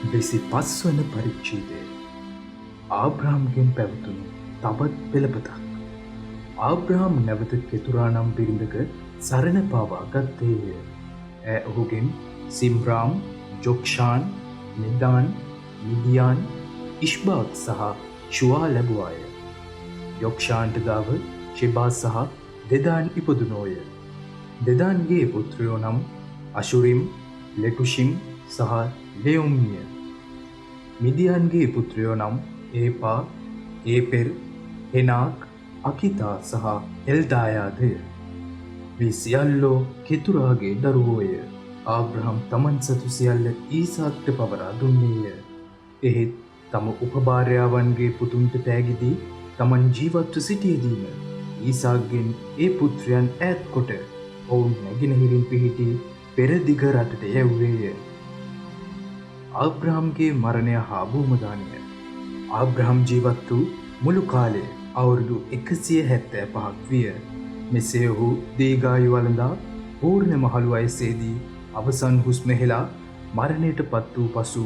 25 වන පරිච්ඡේදය ආබ්‍රහම්ගෙන් පැවතුණු තවත් පෙළපතක්. ආබ්‍රහම් නැවත කෙතුරානම් බිරිඳක සරණ පාවා ගත්තේය. ඈ ඔහුගෙන් සිම්රාම්, ජොක්ෂාන්, නිදාන්, මිදියාන්, ඉෂ්බාක් සහ ෂුවා ලැබුවාය. යොක්ෂාන්ට ගාව ෂෙබා සහ දෙදාන් ඉපදුනෝය. දෙදාන්ගේ පුත්‍රයෝ නම් අශුරිම්, ලෙටුෂිම් සහ ලෙයොම්ය. මිදියන්ගේ පුත්‍රයෝ නම් ඒපා, ඒපෙර්, හෙනාක්, අකිතා සහ එල්දායාදය. මේ සියල්ලෝ කෙතුරාගේ දරුවෝය. ආබ්‍රහම් තමන් සතු සියල්ල ඊසාක්ට පවරා දුන්නේය. එහෙත් තම උපභාර්යාවන්ගේ පුතුන්ට පෑගිදී තමන් ජීවත්ව සිටියදීම ඊසාක්ගෙන් ඒ පුත්‍රයන් ඈත් කොට ඔවුන් නැගෙනහිරින් පිහිටි පෙරදිග රටට යැව්වේය. ආබ්‍රහම්ගේ මරණය හා භූමදානය. ආබ්‍රහම් ජීවත් වූ මුළු කාලය අවුරුදු 175ක් විය. මෙසේ ඔහු දීර්ඝායු වළඳා පූර්ණ මහලු වයසේදී අවසන් හුස්ම හෙළා මරණයට පත් වූ පසු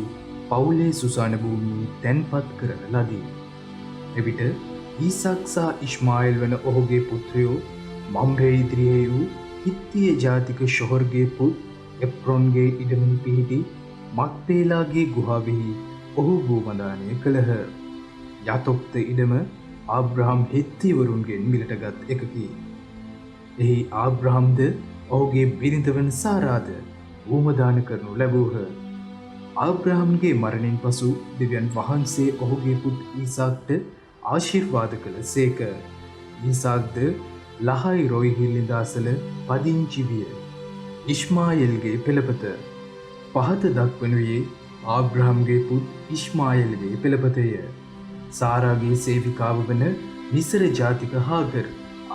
පවුලේ සුසාන භූමියේ තැන්පත් කරන ලදී. එවිට ඊසාක් සහ ඉස්මායිල් වන ඔහුගේ පුත්‍රයෝ මම්රේ ඉදිරියේ වූ හිත්තිය ජාතික ෂොහර්ගේ පුත් එප්‍රොන්ගේ ඉඩමෙහි පිහිටි මක්පේලාගේ ගුහාවෙහි ඔහු භූමදානය කළහ. යතොප්ත ඉඩම ආබ්‍රහම් හිත්තිවරුන්ගෙන් මිලටගත් එකකි. එහි ආබ්‍රහම්ද ඔහුගේ බිරිඳ වන සාරාද භූමදාන කරනු ලැබූහ. ආබ්‍රහම්ගේ මරණින් පසු දෙවියන් වහන්සේ ඔහුගේ පුත් ඊසාක්ට ආශිර්වාද කළ සේක. ඊසාක්ද ලහයි රොයිහිල්ලිදාසල පදිංචි විය. ඉස්මායෙල්ගේ පෙළපත. පහත දක්වනුයේ ආබ්‍රහම්ගේ පුත් ඉස්මායෙල්ගේ පෙළපතය. සාරාගේ සේවිකාව වන මිසර ජාතික හාගර්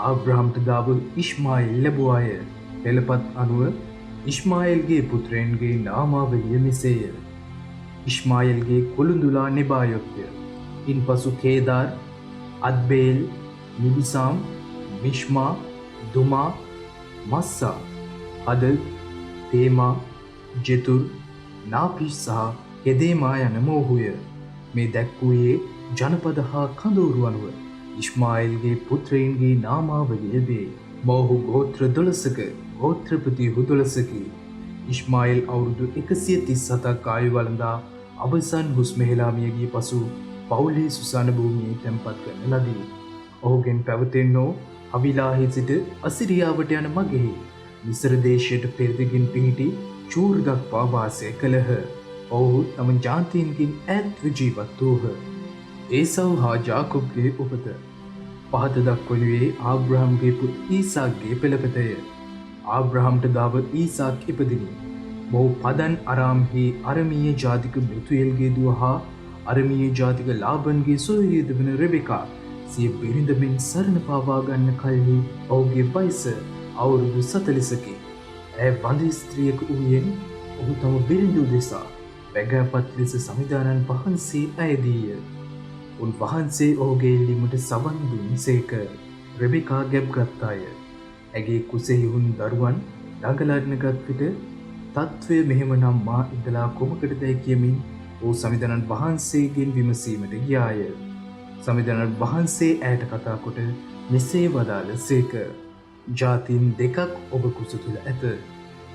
ආබ්‍රහම්ට දාව ඉස්මායෙල් ලැබුවාය. පෙළපත් අනුව ඉස්මායෙල්ගේ පුත්‍රයන්ගේ නාමාවලිය මෙසේය. ඉස්මායෙල්ගේ කොළුඳුලා නෙබායොත්ය. ඉන්පසු කේදාර්, අද්බේල්, නිබිසාම්, මිශ්මා, දුමා, මස්සා, හදද්, තේමා, ජෙතුර්, නාපිෂ් සහ කෙදේමා යන මෝහුය. මේ දැක්වූයේ ජනපද හා කඳවුරු අනුව ඉස්මායිල්ගේ පුත්‍රයින්ගේ නාමාවලිය වේ. මොහු ගෝත්‍ර 12ක ගෝත්‍රපති 12කි. ඉස්මායිල් අවුරුදු 137ක් ආයු වළඳා අවසන් හුස්ම හෙළා මිය ගිය පසු පවුලේ සුසාන භූමියේ තැන්පත් කරන ලදී. ඔහුගෙන් පැවතෙන්නෝ හවිලාහි සිට අසිරියාවට යන මගෙහි මිසර දේශයට පෙරදිගින් පිහිටි චූර් දක්වා වාසය කළහ. ඔහු තම ජාතීන්ගෙන් ඈත්ව ජීවත් වූහ. ඒසව් හා ජාකොබ්ගේ උපත. පහත දක්වනුයේ ආබ්‍රහම්ගේ පුත් ඊසාක්ගේ පෙළපතය. ආබ්‍රහම්ට දාව ඊසාක් ඉපදිනි. මොහු පදන් අරාම්හි අරමීය ජාතික බෙතුයෙල්ගේ දුව හා අරමීය ජාතික ලාබන්ගේ සොයුරියද වන රෙබෙකා සිය බිරිඳ මෙන් සරණ පාවා ගන්න කල්හි ඔහුගේ වයස අවුරුදු 40කි. ඇය වඳ ස්ත්‍රියක වූයෙන් ඔහු තම බිරිඳ උදෙසා වැගෑපත් ලෙස සමිදානන් වහන්සේ ඇයදීය. උන්වහන්සේ ඔහුගේ ඉල්ලීමට සවන් දුන් සේක. රෙබෙකා ගැබ් ගත්තාය. ඇගේ කුසෙහි වුන් දරුවන් දඟලන්නගත් විට තත්ත්වය මෙහෙම නම් මා ඉඳලා කොමකටදැයි කියමින් ඔහු සමිදානන් වහන්සේගෙන් විමසීමට ගියාය. සමිදානන් වහන්සේ ඇයට කතා කොට මෙසේ වදාළ සේක. ජාතීන් දෙකක් ඔබ කුස තුළ ඇත.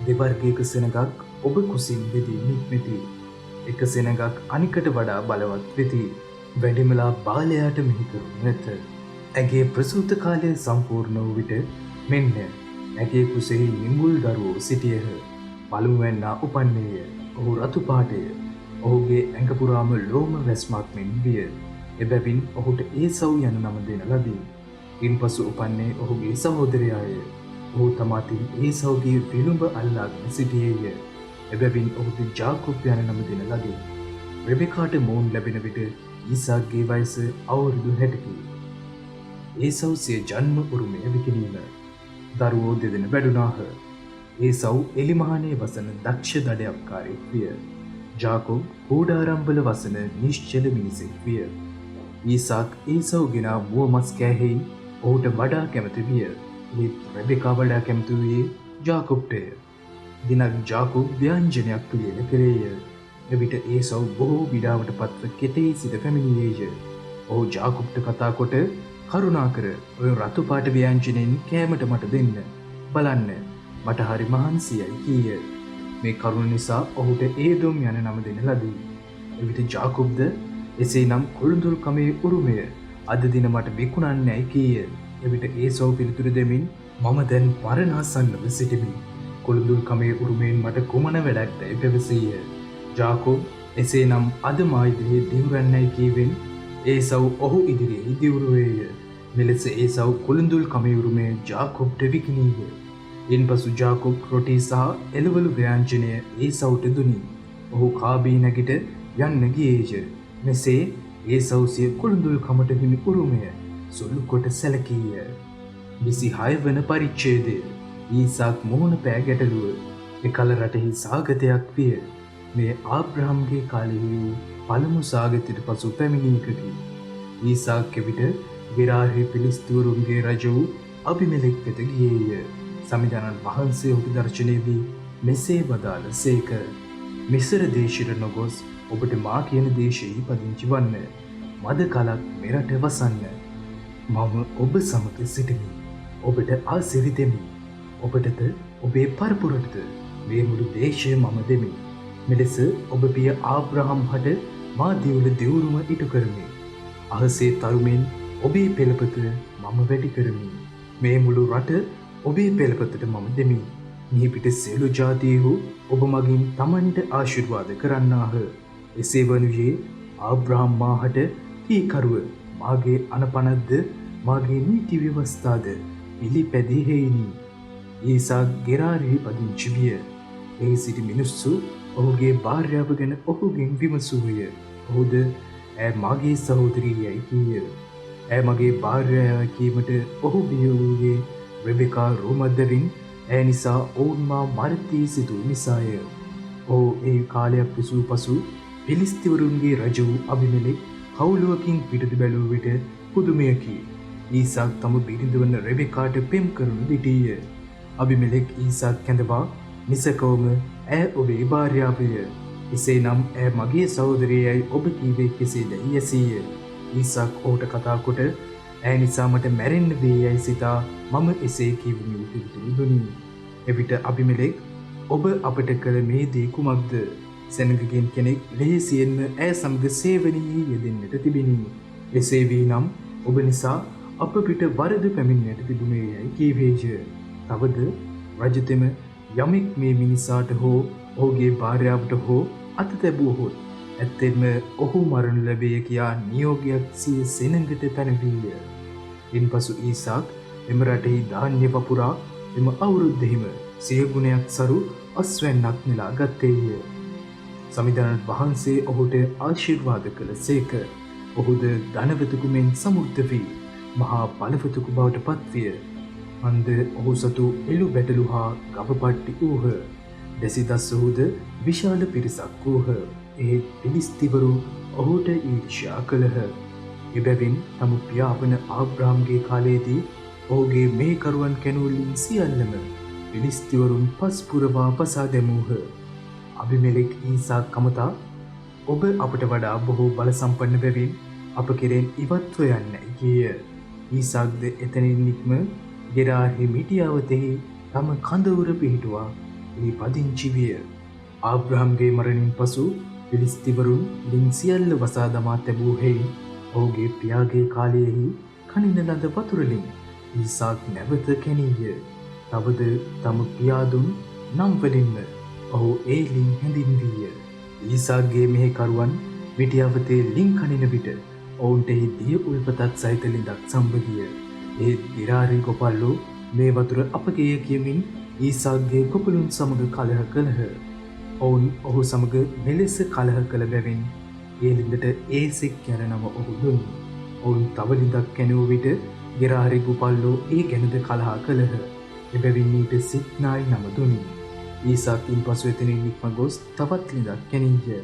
දෙවර්ගයක සෙනගක් ඔබ කුසින් බෙදී නික්මෙති. එක සෙනගක් අනිකට වඩා බලවත් වෙති. වැඩිමලා බාලයාට මෙහිකරු නැත. ඇගේ ප්‍රසූත කාලය සම්පූර්ණ වූ විට මෙන්න ඇගේ කුසෙහි නිමුල් දරුවෝ සිටියහ. පළමුවැන්නා උපන්නේය. ඔහු රතු පාටය. ඔහුගේ ඇඟ පුරාම ලෝම වැස්මක් මෙන් විය. එබැවින් ඔහුට ඒසව් යන නම දෙන ලදී. ඉන්පසු උපන්නේ ඔහුගේ සහෝදරයාය. ඔහු තමාතින් ඒසව්ගේ විලුඹ අල්ලාගෙන සිටියේය. එබැවින් ඔහුට ජාකොබ් යන නම දෙන ලදී. රෙබෙකාට මොවුන් ලැබෙන විට ඊසාක්ගේ වයස අවුරුදු 60කි. ඒසව් සිය ජන්ම උරුමය විකිණීම. දරුවෝ දෙදෙන වැඩුණාහ. ඒසව් එලිමහනේ වසන දක්ෂ දඩයක්කාරයෙක් විය. ජාකොබ් කූඩාරම්වල වසන නිශ්චල මිනිසෙක් විය. ඊසාක් ඒසව් ගෙනා මුවමස් කෑහෙයින් ඔහුට වඩා කැමති විය. ඒත් රෙබෙකා වඩා කැමති වූයේ ජාකොබ්ටය. දිනක් ජාකොබ් ව්‍යංජනයක් පිළියෙල කළේය. එවිට ඒසව් බොහෝ විඩාවට පත්ව කෙතෙහි සිට පැමිණියේය. ඔහු ජාකුබ්ට කතා කොට කරුණාකර ඔය රතු පාට ව්‍යංජනයෙන් කෑමට මට දෙන්න. බලන්න මට හරි මහන්සියයි කීය. මේ කරුණ නිසා ඔහුට ඒදොම් යන නම දෙන ලදී. එවිට ජාකුබ්ද එසේනම් කොළුඳුල් කමේ උරුමය අද දින මට විකුණන්නේයි කීය. එවිට ඒසව් පිළිතුරු දෙමින් මම දැන් මරණාසන්නව සිටිමි. කොළුඳුල් කමේ උරුමයෙන් මට කුමන වැඩක්දැයි පැවසීය. ජාකොබ් එසේනම් අද මා ඉදිරියේ දිවුරන්නයි කීවෙන් ඒසව් ඔහු ඉදිරියේ දිවුරුවේය. මෙලෙස ඒසව් කොළුඳුල් කමේ උරුමය ජාකොබ්ට විකිණීය. ඉන්පසු ජාකොබ් රොටි සහ එළවලු ව්‍යංජනය ඒසව්ට දුනි. ඔහු කාබී නැගිට යන්න ගියේය. මෙසේ ඒසව් සිය කොළුඳුල් කමට හිමි උරුමය සුළු කොට සැලකීය. 26 වන පරිච්ඡේදය. ඊසාක් මොහොන පෑ ගැටලුව. එකල රටෙහි සාගතයක් විය. මේ ආබ්‍රහම්ගේ කාලෙහි වූ පළමු සාගතයට පසු පැමිණීකකි. ඊසාක් එවිට ගෙරාරි පිලිස්තුවරුන්ගේ රජ වූ අබිමෙලෙක් වෙත ගියේය. සමිධානන් වහන්සේ ඔහුගේ දර්ශනයේදී මෙසේ වදාළ සේක. මිසර දේශයට නොගොස් ඔබට මා කියන දේශයෙහි පදිංචි වන්න. මද කලක් මෙරට වසන්න. මම ඔබ සමග සිටිමි. ඔබට ආසිරිතෙමි. ඔබටද ඔබේ පරපුරටද මේ මුළු දේශය මම දෙමි. මෙලෙස ඔබ පිය ආබ්‍රහම් හට මා දිවුල දිවුරුම ඉටු කරමි. අහසේ තරුමෙන් ඔබේ පෙළපත මම වැඩි කරමි. මේ මුළු රට ඔබේ පෙළපතට මම දෙමි. මිහි පිට සියලු ජාතීහු ඔබ මගින් තමන්ට ආශිර්වාද කරන්නාහ. එසේ වනුයේ ආබ්‍රහම් මාහට කීකරුව මාගේ අනපනද්ද මාගේ නීති ව්‍යවස්ථාද පිළිපැදී හේිනි. ඊසාක් ගෙරාරෙහි පදිංචි විය. එහි සිටි මිනිස්සු ඔහුගේ භාර්යාව ගැන ඔහුගෙන් විමසූය. ඔහුද ඈ මාගේ සහෝදරිය යයි කීය. ඈ මගේ භාර්යාව කීමට ඔහු බිය වූයේ රෙබෙකා රෝමද්දවින් ඈ නිසා ඔවුන් මා මරති සිටු නිසාය. ඔහු ඒ කාලයක් විසූ පසු පිලිස්තිවරුන්ගේ රජ වූ අබිමෙලෙක් කවුලුවකින් පිටත බැලූ විට පුදුමයකි. ඊසාක් තම බිරිඳ වන රෙබෙකාට පෙම් කරනු සිටීය. අබිමෙලෙක් ඊසාක් කැඳවා නිසකවම ඈ ඔබේ භාර්යාවය. එසේනම් ඈ මගේ සහෝදරියයි ඔබ කීවේ කෙසේදැයි ඇසීය. ඊසාක් ඔහුට කතා කොට ඈ නිසා මට මැරෙන්න වේ යයි සිතා මම එසේ කීවමි පිළිතුරු දුනි. එවිට අබිමෙලෙක් ඔබ අපට කළ මේ දේ කුමක්ද? සෙනගගෙන් කෙනෙක් ලෙහෙසියෙන්ම ඈ සමග සේවනයේ යෙදෙන්නට තිබිනි. එසේ වී නම් ඔබ නිසා අප පිට වරද පැමිණෙන්නට තිබුණේ යයි කීවේය. තවද රජතෙම යමෙක් මේ මිනිසාට හෝ ඔහුගේ භාර්යාවට හෝ අත තැබුවහොත් ඇත්තෙන්ම ඔහු මරණු ලැබේ කියා නියෝගයක් සිය සෙනඟට පැනවීය. ඉන්පසු ඊසාක් එම රටෙහි ධාන්‍ය වපුරා එම අවුරුද්දෙහිම 100 ගුණයක් සරු අස්වැන්නක් නෙලා ගත්තේය. සමිධානන් වහන්සේ ඔහුට ආශිර්වාද කළ සේක. ඔහුද ධනවතකු මෙන් සමෘද්ධ වී මහා බලවතකු බවට පත්විය. අන්ද ඔහු සතු එළු බැටළු හා ගවපට්ටි වූහ. දෙසිදස් ඔහුද විශාල පිරිසක් වූහ. ඒ පිලිස්තිවරු ඔහුට ඊර්ෂ්‍යා කළහ. එබැවින් තම පියාවන ආබ්‍රාම්ගේ කාලයේදී ඔහුගේ මේකරුවන් කැනුවලින් සියල්ලම පිලිස්තිවරුන් පස්පුරවා පසා දැමූහ. අබිමෙලෙක් ඊසාක් කමතා ඔබ අපට වඩා බොහෝ බල සම්පන්න බැවින් අප කෙරෙන් ඉවත්ව යන්නයි කීය. ඊසාක්ද එතනින් නික්ම ගෙරාරි මිටියාවතෙහි තම කඳවුර පිහිටුවා එහි පදිංචි විය. ආබ්‍රහම්ගේ මරණින් පසු පිලිස්තිවරුන් ලින් සියල්ල වසා දමා තැබූ හේයින් ඔහුගේ පියාගේ කාලයෙහි කනින ලද වතුරලින් ඊසාක් නැවත කැනීය. තවද තම පියාදුන් නම් වලින්ම ඔහු ඒ ලින් හැඳින්වීය. ඊසාක්ගේ මෙහෙකරුවන් මිටියාවතේ ලින් කනින විට ඔවුන්ට එහි දිය උල්පතක් සහිත ලිඳක් සම්බදිය. ඒත් ගෙරාරි ගොපල්ලෝ මේ වතුර අපගේ කියමින් ඊසාක්ගේ ගොපලුන් සමග කලහ කළහ. ඔවුන් ඔහු සමග මෙලෙස කලහ කළ බැවින් ඒ ලිඳට ඒසෙක් යන නම ඔහු දුන්නා. ඔවුන් තව ලිඳක් කැණුව විට ගෙරාරි ගොපල්ලෝ ඒ ගැනද කලහ කළහ. එබැවින් ඊට සිත්නායි නම දුනි. ඊසාක් ඉන්පසු එතනින් නික්ම ගොස් තවත් ලිඳක් කැණීය.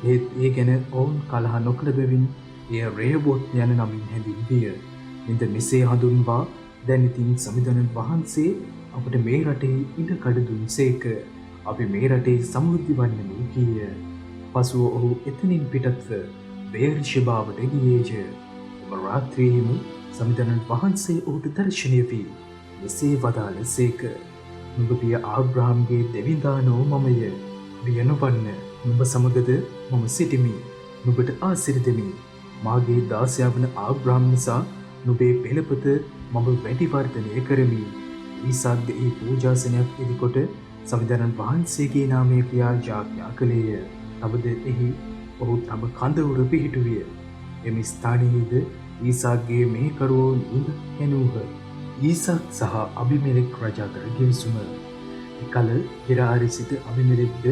ඒත් ඒ ගැන ඔවුන් කලහ නොකළ බැවින් එය රේබොත් යන නමින් හැඳින්විය. ඉන්ද මෙසේ හඳුන්වා දැන් ඉතින් සමිධානන් වහන්සේ අපට මේ රටේ ඉඩ කඩ දුන්සේක. අපි මේ රටේ සමෘද්ධි වන්නෙමු කීය. පසුව ඔහු එතනින් පිටත්ව බේර්ෂෙබාවට ගියේය. එම රාත්‍රියේම සමිඳුන් වහන්සේ ඔහුට දර්ශනය වී මෙසේ වදාළ සේක. නුඹ පිය ආබ්‍රහම්ගේ දෙවිඳානෝ මමය. බිය නොවන්න. නුඹ සමගද මම සිටිමි. නුඹට ආශිර්වදෙමි. මාගේ දාසයා වන ආබ්‍රහම් නිසා නුඹේ පෙළපත මම වැඩි වර්ධනය කරමි. ඊසාක්ද ඒ පූජාසනයක් එදිකොට සමිඳුන් වහන්සේගේ නාමයේ පියා යාඥා කළේය. තවද එහි ඔහු තම කඳවුර පිහිටුවිය. එම ස්ථානයේද ඊසාක්ගේ මේකරුවෝ ළිඳ හැනූහ. ඊසාක් සහ අබිමෙලෙක් රජා කර ගිවිසුම. එකල ගෙරාරි සිට අබිමෙලෙක්ද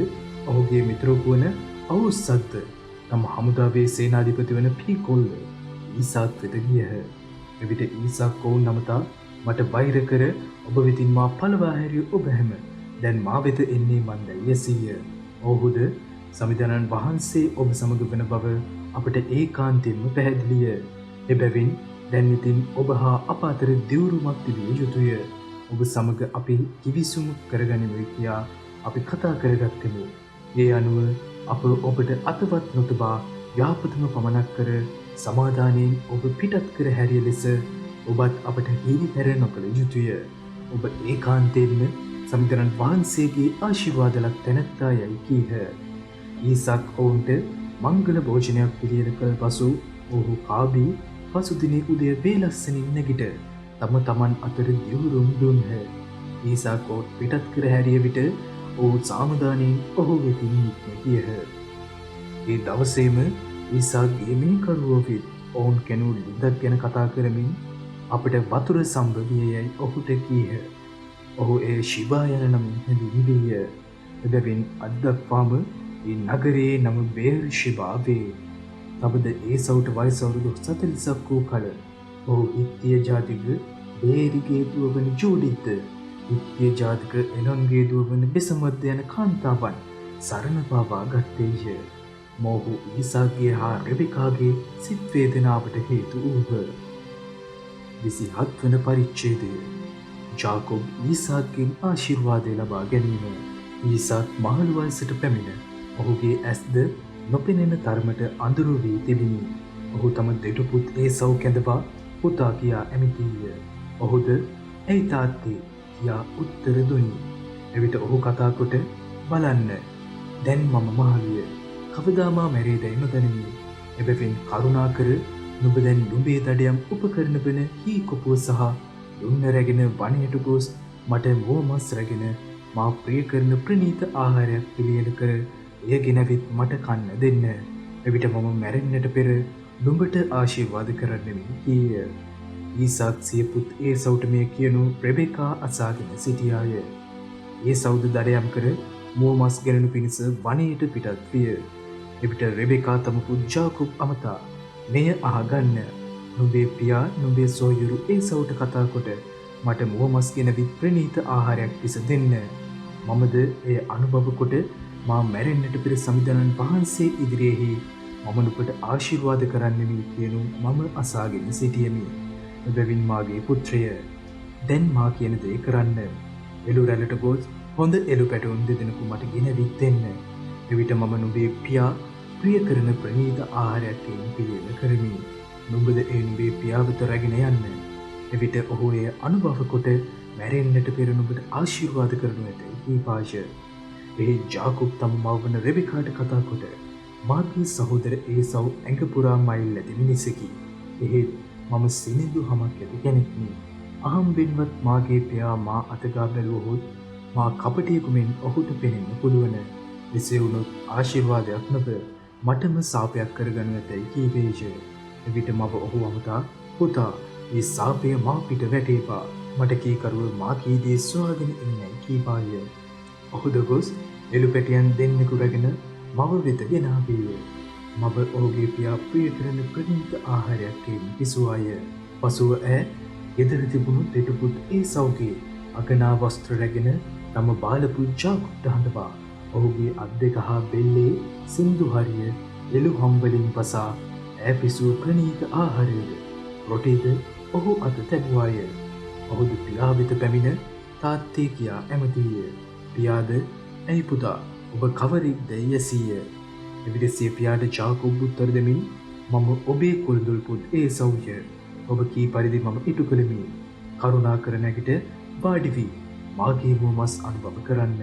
ඔහුගේ මිතුරෙකු වන අවුස්සක්ද තම හමුදාවේ සේනාධිපති වන පීකොල්ද ඊසාක් වෙත ගියහ. එවිට ඊසාක් ඔවුන් නමතා මට වෛර කර ඔබ වෙතින් මා පළවා හැරිය ඔබ හැම දැන් මා වෙත එන්නේ මන්දයි යසීය. ඔහුද සමිඳුන් වහන්සේ ඔබ සමග වන බව අපට ඒකාන්තයෙන්ම පැහැදිලිය. එබැවින් දැන් ඉතින් ඔබ හා අප අතර දියුරුමක් තිබිය යුතුය. ඔබ සමග අපි කිවිසුම් කරගනිමු කියා අපි කතා කරගත්තෙමු. ඒ අනුව අප ඔබට අතවත් නොතබා යාපතම පමණක් කර සමාදානයෙන් ඔබ පිටත් කර හැරිය ලෙස ඔබත් අපට හිරිහැර නොකළ යුතුය. ඔබ ඒකාන්තයෙන්ම සමිඳුන් වහන්සේගේ ආශිර්වාද ලක් තැනැත්තා යයි කීහ. ඊසාක් ඔවුන්ට මංගල භෝජනයක් පිළියෙල කළ පසු ඔහු කාබී පසුදිනේ උදය වේලස්සනින් නැගිට තම තමන් අතර දියුරුම් දුන්හ. ඊසාක් ඔවුන් පිටත් කර හැරිය විට ඔහු සාමදානයෙන් ඔහු වෙතින් නික්ම ගියහ. ඒ දවසේම ඊසාක්ගේ මේකරුවෝ වෙත් ඔවුන් කැණූ ළිඳක් ගැන කතා කරමින් අපට වතුර සම්භවිය යයි ඔහුට කීහ. ඔහු ඒ ශිබා යන නමින් හැඳින්වීය. එබැවින් අද දක්වාම ඒ නගරයේ නම බේර්ෂෙබා වේ. තවද ඒසවුට වයස අවුරුදු 40ක් වූ කල ඔහු හිත්තිය ජාතික බේරිගේ දුව වන ජූඩිත්ද හිත්තිය ජාතික එනොන්ගේ දුව වන බෙසමද්ද යන කාන්තාවන් සරණ පාවා ගත්තේය. මොහු ඊසාක්ගේ හා රෙබෙකාගේ සිත් වේදනාවට හේතු වූහ. 27 වන පරිච්ඡේදය. ජාකොබ් ඊසාක්ගෙන් ආශිර්වාදය ලබා ගැනීම. ඊසාක් මහලු වයසට පැමිණ ඔහුගේ ඇස්ද නොපෙනෙන තරමට අඳුරු වී තිබිණි. ඔහු තම දෙටු පුත් ඒසව් කැඳවා පුතා කියා ඇමිතීය. ඔහුද "ඇයි තාත්තේ" කියා උත්තර දුනි. එවිට ඔහු කතා කොට "බලන්න, දැන් මම මහලුය. කවදා මා මැරේදැයි නොදනිමි. එබැවින් කරුණාකර නුඹ දැන් නුඹේ දඩයම් උපකරණ වන හී කොපුව සහ දුන්න රැගෙන වනයට ගොස් මට මුවමස් රැගෙන මා ප්‍රිය කරන ප්‍රණීත ආහාරයක් පිළියෙල කර එය ගෙනවිත් මට කන්න දෙන්න. එවිට මම මැරෙන්නට පෙර නුඹට ආශිර්වාද කරන්නෙමි" කීය. ඊසාක් සිය පුත් ඒසව්ට මෙය කියනු රෙබෙකා අසාගෙන සිටියාය. ඒසව්ද දඩයම් කර මුවමස් ගැනනු පිණිස වනයට පිටත් විය. එවිට රෙබෙකා තම පුත් ජාකොබ් අමතා "මෙය අහගන්න. නුඹේ පියා නුඹේ සොයුරු ඒසව්ට කතා කොට මට මුවමස් ගෙනවිත් ප්‍රණීත ආහාරයක් පිස දෙන්න. මමද එය අනුභව කොට මා මැරෙන්නට පෙර සමිඳුන් වහන්සේ ඉදිරියෙහි මම නුඹට ආශිර්වාද කරන්නෙමි කියනු මම අසාගෙන සිටියෙමි. එබැවින් මාගේ පුත්‍රය, දැන් මා කියන දේ කරන්න. එළු රැළට ගොස් හොඳ එළු පැටවුන් දෙදෙනෙකු මට ගෙනවිත් දෙන්න. එවිට මම නුඹේ පියා ප්‍රිය කරන ප්‍රණීත ආහාරයක් පිළියෙල කරමි. නුඹද ඒ නුඹේ පියා වෙත රැගෙන යන්න. එවිට ඔහු එය අනුභව කොට මැරෙන්නට පෙර නුඹට ආශිර්වාද කරනු ඇතැයි කීපාය. එහි ජාකොබ් තම මව වන රෙබෙකාට කතා කොට "මාගේ සහෝදර ඒසව් ඇඟ පුරා මයිල් ඇති මිනිසෙකි. එහෙත් මම සිනිඳු හමක් ඇති කෙනෙක්මි. අහම්බෙන්වත් මාගේ පියා මා අතගා බැලුවහොත් මා කපටියෙකු මෙන් ඔහුට පෙනෙන්න පුළුවන. එසේ වුණොත් ආශිර්වාදයක් නොව මටම සාපයක් කරගනු ඇතැයි කීවේය." එවිට මව ඔහු අමතා "පුතා, මේ සාපය මා පිට වැටේවා. මට කීකරුව මා කී දේ සොයාගෙන ඉන්නයි" කීවාය. ඔහුද ගොස් එළු පැටියන් දෙන්නෙකු රැගෙන මව වෙත ගෙනාවේය. මව ඔහුගේ පියා ප්‍රිය කරන ප්‍රණීත ආහාරයක් පිසුවාය. පසුව ඈ ගෙදර තිබුණු දෙටු පුත් ඒසව්ගේ අගනා වස්ත්‍ර රැගෙන තම බාලපුත් ජාකොබ්ට හඳවා ඔහුගේ අත් දෙක හා බෙල්ලේ සින්දු හරිය එළු හම්වලින් පසා ඈ පිසූ ප්‍රණීත ආහාරයද රොටිද ඔහු අත තැබුවාය. ඔහුද පියා වෙත පැමිණ තාත්තේ කියා ඇමතිය. පියාද "ඇයි පුතා, ඔබ කවරෙක්ද" යසීය. එවිට සිය පියාට ජාකෝබ් උත්තර දෙමින් මම ඔබේ කුරුඳුල් පුත් ඒසව්ය. ඔබ කී පරිදි මම ඉටු කළෙමි. කරුණා කර නැගිට වාඩි වී මාගේ මුවමස් අනුභව කරන්න.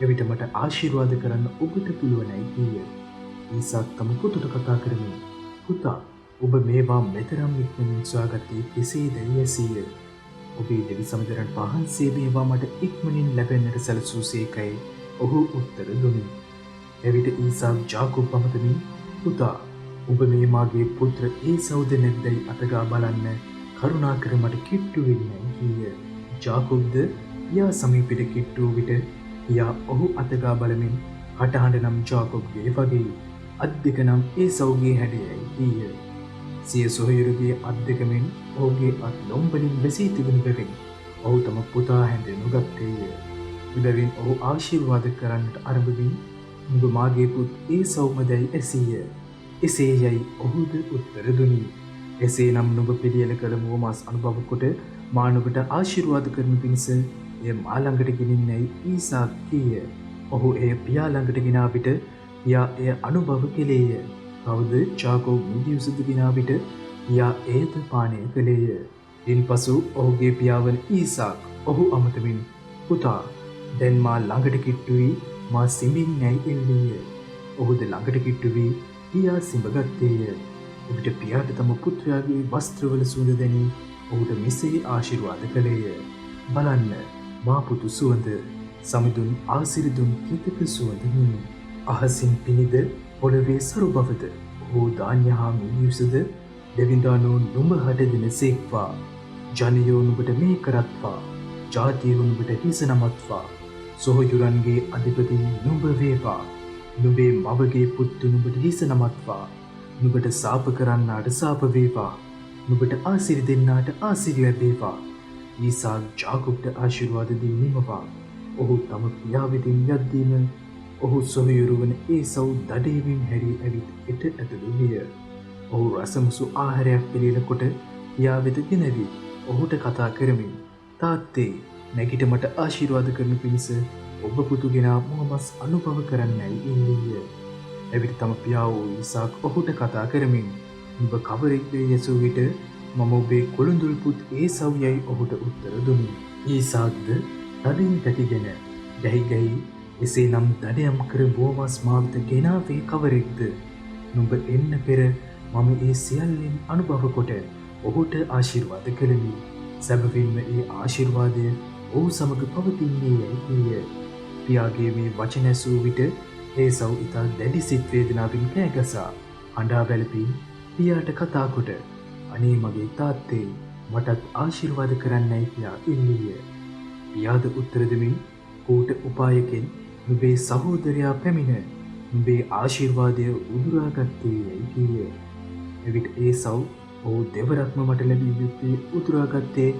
එවිට මට ආශිර්වාද කරන්න ඔබට පුළුවනයි කීය. ඊසාක් තම පුතුට කතා කරමින් පුතා ඔබ මේවා මෙතරම් ඉක්මනින් සොයාගත්තේ කෙසේද යැසීය. ඔබේ දෙවි සමදරන් වහන්සේ මේවා මට ඉක්මනින් ලැබෙන්නට සැලසූසේකයි ඔහු උත්තර දුනි. එවිට ඊසාක් ජාකෝබ් අමතමින් පුතා ඔබ මේ මාගේ පුත්‍ර ඒසව්ද නැද්දයි අතගා බලන්න කරුණාකර මට කිට්ටු වෙන්නයි කීය. ජාකෝබ්ද පියා සමීපෙට කිට්ටු වූ විට පියා ඔහු අතගා බලමින් කටහඬ නම් ජාකෝබ්ගේ වගේ අත් දෙක නම් ඒසව්ගේ හැඩයයි කීය. සිය සොහොයුරුගේ අත් දෙකමින් ඔහුගේ අත් ලොම්වලින් වැසී තිබුණු බැවින් ඔහු තම පුතා හැඳ නොගත්තේය. එබැවින් ඔහු ආශිර්වාද කරන්නට අරඹමින් නුඹ මාගේ පුත් ඒසව්මදැයි ඇසීය. එසේ යයි ඔහුද උත්තර දුනි. එසේනම් නුඹ පිළියෙල කළ මුවමස් අනුභව කොට මා නුඹට ආශිර්වාද කරනු පිණිස එය මා ළඟට ගෙනින්නැයි ඊසාක් කීය. ඔහු එය පියා ළඟට ගෙනා විට පියා එය අනුභව කෙළේය. කවුද ජාකෝබ් මිදි උසුද ගෙනා විට පියා එයද පානය කළේය. ඉන්පසු ඔහුගේ පියාවන ඊසාක් ඔහු අමතමින් පුතා දැන් මා ළඟට කිට්ටු වී මා සිඹින් නැයි එල්ලීය. ඔහුද ළඟට කිට්ටු වී පියා සිඹගත්තේය. එවිට පියාට තම පුත්‍රයාගේ වස්ත්‍රවල සුවඳ දැනී ඔහුට මෙසේ ආශිර්වාද කළේය. බලන්න මා පුතු සුවඳ සමිඳුන් ආසිරිදුන් කිතක සුවඳිනි. අහසින් පිනිද පොළවේ සරු බවද ඔහු ධාන්‍ය හා මිනිසුද දෙවිඳානෝ නුඹ හට දෙන සේක්වා. ජනයෝ නුඹට මේ කරත්වා. ජාතියෝ නුඹට හිස නමත්වා. සොහොයුරන්ගේ අධිපති නුඹ වේවා. නුඹේ මවගේ පුත්තු නුඹට හිස නමත්වා. නුඹට සාප කරන්නාට සාප වේවා. නුඹට ආසිරි දෙන්නාට ආසිරි ලැබේවා. ඊසාක් ජාකෝබ්ට ආශිර්වාද දී නිමවා. ඔහු තම පියා වෙතින් යද්දීම ඔහු සොහොයුරු වන ඒසව් දඩේමින් හැරී ඇවිත් එට ඇතුළු විය. ඔහු රසමුසු ආහාරයක් පිළියෙල කොට පියා වෙත ගෙනවී ඔහුට කතා කරමින් තාත්තේ නැගිට මට ආශිර්වාද කරනු පිණිස ඔබ පුතුගෙනා මුවමස් අනුභව කරන්නයි ඉල්ලීය. එවිට තම පියා වූ ඊසාක් ඔහුට කතා කරමින් නුඹ කවරෙක්ද යැසූ විට මම ඔබේ කොළුඳුල් පුත් ඒසව් යයි ඔහුට උත්තර දුනි. ඊසාක්ද තදින් තැතිගෙන ගැහි ගැහි එසේනම් දඩයම් කර මුවමස් මා වෙත ගෙනාවේ කවරෙක්ද? නුඹ එන්න පෙර මම ඒ සියල්ලෙන් අනුභව කොට ඔහුට ආශිර්වාද කළෙමි. සැබවින්ම ඒ ආශිර්වාදය ඔහු සමග පවතින්නේ යයි කීය. පියාගේ මේ වචන ඇසූ විට ඒසව් ඉතා දැඩි සිත් වේදනාවෙන් කෑගසා හඬා වැළපී පියාට කතා කොට අනේ මගේ තාත්තේ මටත් ආශිර්වාද කරන්නයි කියා ඉල්ලීය. පියාද උත්තර දෙමින් ඌට උපායකින් නුඹේ සහෝදරයා පැමිණ නුඹේ ආශිර්වාදය උදුරාගත්තේ යයි කීය. එවිට ඒසව් ඔහු දෙවරක්ම මට ලැබිය යුත්තේ උදුරාගත්තේ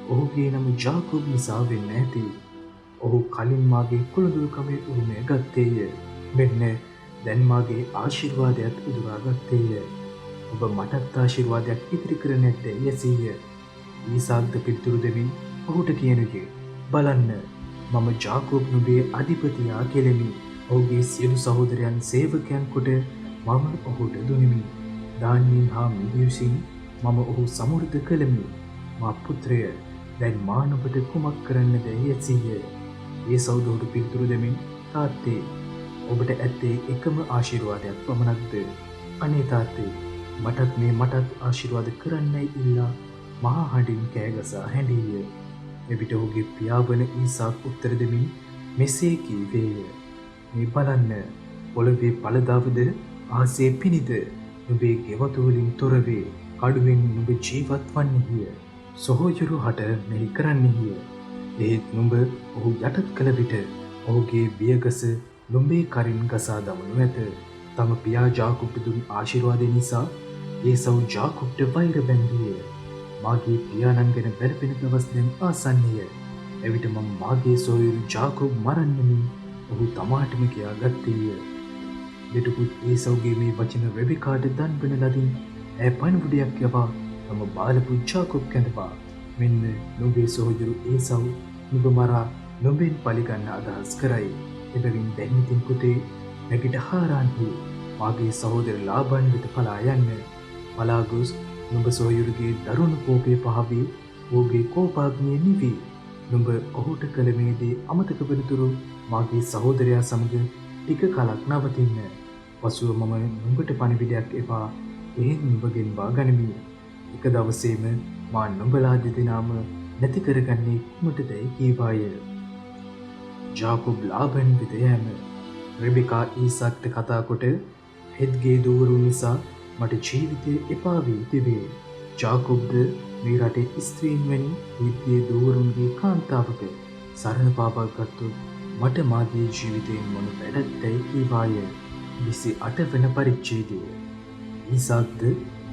ඔහුගේ නම ජාකෝබ් නිසා වෙන්න ඇති. ඔහු කලින් මාගේ කුළුඳුල්කමේ උරුමය ගත්තේය. මෙන්න දැන් මාගේ ආශිර්වාදයත් උදුරාගත්තේය. ඔබ මටත් ආශිර්වාදයක් ඉතිරි කර නැත්තේ යැසීය. ඊසාක්ද පිළිතුරු දෙමින් ඔහුට කියනුයේ බලන්න මම ජාකෝබ් නුඹේ අධිපතියා කෙලෙමි. ඔහුගේ සියලු සහෝදරයන් සේවකයන් කොට මම ඔහුට දුනිමි. ධාන්‍යයෙන් හා මිහියුසින් මම ඔහු සමෘද්ධ කළෙමි. මා පුත්‍රය දැන් මා නුඹට කුමක් කරන්නද යැසීය. ඒසව් ඔහුට පිළිතුරු දෙමින් තාත්තේ ඔබට ඇත්තේ එකම ආශිර්වාදයක් පමණක්ද? අනේ තාත්තේ මටත් ආශිර්වාද කරන්නයි ඉල්ලා මහා හඬින් කෑගසා හැඬීය. එවිට ඔහුගේ පියාවන ඊසාක් උත්තර දෙමින් මෙසේ කීවේය. මේ බලන්න පොළවේ පළදාවද ආසේ පිනිද නුඹේ ගෙවතු වලින් තොර වේ. කඩුවෙන් නුඹ ජීවත් වන්නේය. සොහොයුරු හට මෙහි කරන්නේය. ඒත් නුඹ ඔහු යටත් කළ විට ඔහුගේ බියගස නුඹේ කරින් ගසා දමනු ඇත. තම පියා ජාකෝබ්ට දුන් ආශිර්වාදය නිසා ඒසව් ජාකෝබ්ට වෛර බැන්දීය. මාගේ පියාණන් ගැන වැළපෙන දවස් දැන් ආසන්නය. එවිට මම මාගේ සොහොයුරු ජාකෝබ් මරන්නෙමි. ඔහු තමාටම කියා ගත්තේය. දෙටුපුත් ඒසව්ගේ මේ වචන රෙබෙකාට දන්වන ලදින් ඇය පණිවුඩයක් යවා තම බාලපුත් ජාකෝබ් කැඳවා මෙන්න නුඹේ සොහොයුරු ඒසව් නුඹ මරා නුඹෙන් පලිගන්න අදහස් කරයි. එබැවින් දැන් ඉතින් පුතේ නැගිට හාරාන්හි මාගේ සහෝදර ලාබන් වෙත පලා යන්න. පලා ගොස් නුඹ සොහොයුරුගේ දරුණු කෝපය පහවී ඔහුගේ කෝපාග්නිය නිවී නුඹ ඔහුට කළ මේ දේ අමතක වනතුරු මාගේ සහෝදරයා සමග ටික කලක් නවතින්න. පසුව මම නුඹට පණිවිඩයක් එපා එහෙන් නුඹගෙන් වාගනිමි. එක දවසේම මා නුඹලා දෙදෙනාම නැති කරගන්නේ කුමටදැයි කීවාය. ජාකොබ් ලාබන් වෙත යෑම. රෙබෙකා ඊසාක්ට කතා කොට හෙත්ගේ දූවරුන් නිසා මට ජීවිතය එපා වී තිබේ. ජාකොබ්ද මේ රටේ ස්ත්‍රීන් වැනි හෙත්ගේ දූවරුන්ගේ කාන්තාවක සරණ පාපක් ගත්තොත් මට මාගේ ජීවිතයෙන් මොන වැඩක්දැයි කීවාය. 28 වන පරිච්ඡේදය. ඊසාක්ද